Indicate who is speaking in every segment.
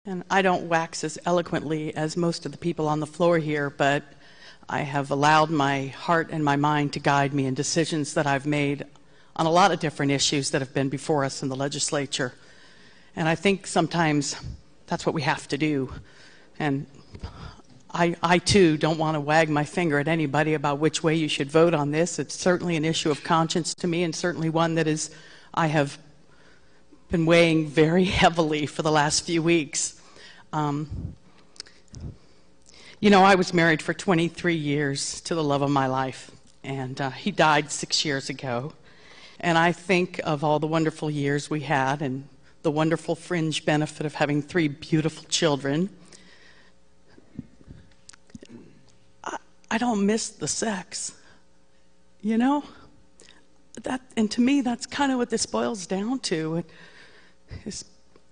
Speaker 1: And I don't wax as eloquently as most of the people on the floor here, but I have allowed my heart and my mind to guide me in decisions that I've made on a lot of different issues that have been before us in the legislature. And I think sometimes that's what we have to do. And I too don't want to wag my finger at anybody about which way you should vote on this. It's certainly an issue of conscience to me, and certainly one that I have been weighing very heavily for the last few weeks. You know, I was married for 23 years to the love of my life, and he died 6 years ago. And I think of all the wonderful years we had and the wonderful fringe benefit of having 3 beautiful children. I don't miss the sex, you know? And to me, that's kind of what this boils down to.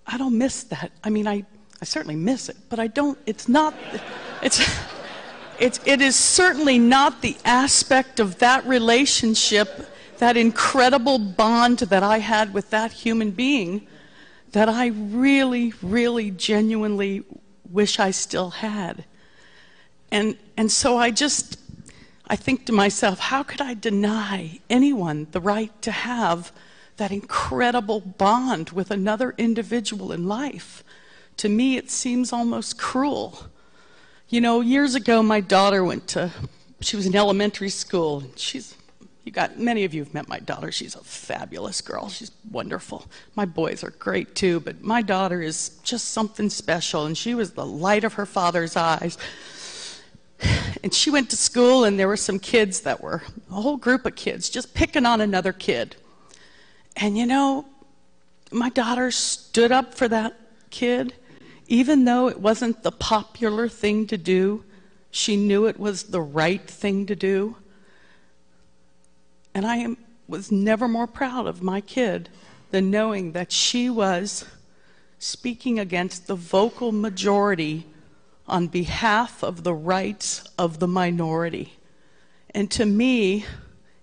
Speaker 1: I don't miss that. I mean, I certainly miss it, but I don't, it is certainly not the aspect of that relationship, that incredible bond that I had with that human being that I really, really genuinely wish I still had. And so I think to myself, how could I deny anyone the right to have that incredible bond with another individual in life? To me, it seems almost cruel. You know, years ago, my daughter she was in elementary school. Many of you have met my daughter. She's a fabulous girl. She's wonderful. My boys are great too, but my daughter is just something special, and she was the light of her father's eyes. And she went to school, and there were some kids a whole group of kids just picking on another kid. And you know, my daughter stood up for that kid. Even though it wasn't the popular thing to do, she knew it was the right thing to do. And I was never more proud of my kid than knowing that she was speaking against the vocal majority on behalf of the rights of the minority. And to me,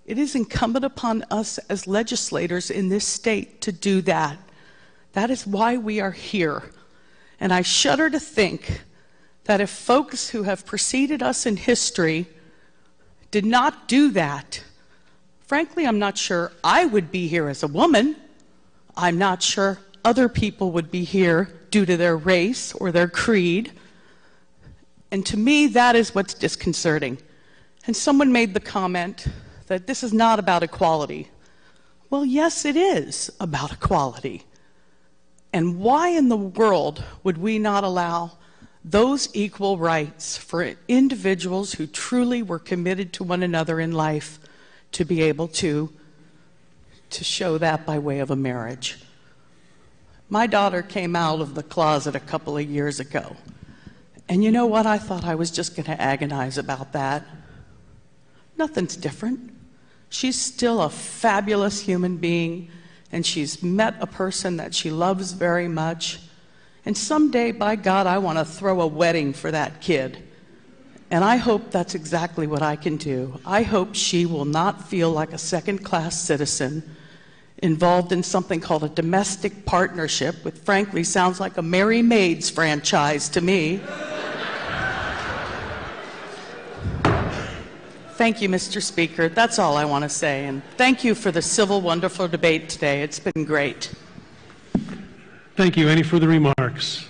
Speaker 1: it is incumbent upon us as legislators in this state to do that. That is why we are here. And I shudder to think that if folks who have preceded us in history did not do that, frankly, I'm not sure I would be here as a woman. I'm not sure other people would be here due to their race or their creed. And to me, that is what's disconcerting. And someone made the comment that this is not about equality. Well, yes, it is about equality. And why in the world would we not allow those equal rights for individuals who truly were committed to one another in life to be able to show that by way of a marriage? My daughter came out of the closet a couple of years ago. And you know what? I thought I was just going to agonize about that. Nothing's different. She's still a fabulous human being, and she's met a person that she loves very much. And someday, by God, I want to throw a wedding for that kid. And I hope that's exactly what I can do. I hope she will not feel like a second-class citizen involved in something called a domestic partnership, which frankly sounds like a Merry Maids franchise to me. Thank you, Mr. Speaker. That's all I want to say. And thank you for the civil, wonderful debate today. It's been great.
Speaker 2: Thank you. Any further remarks?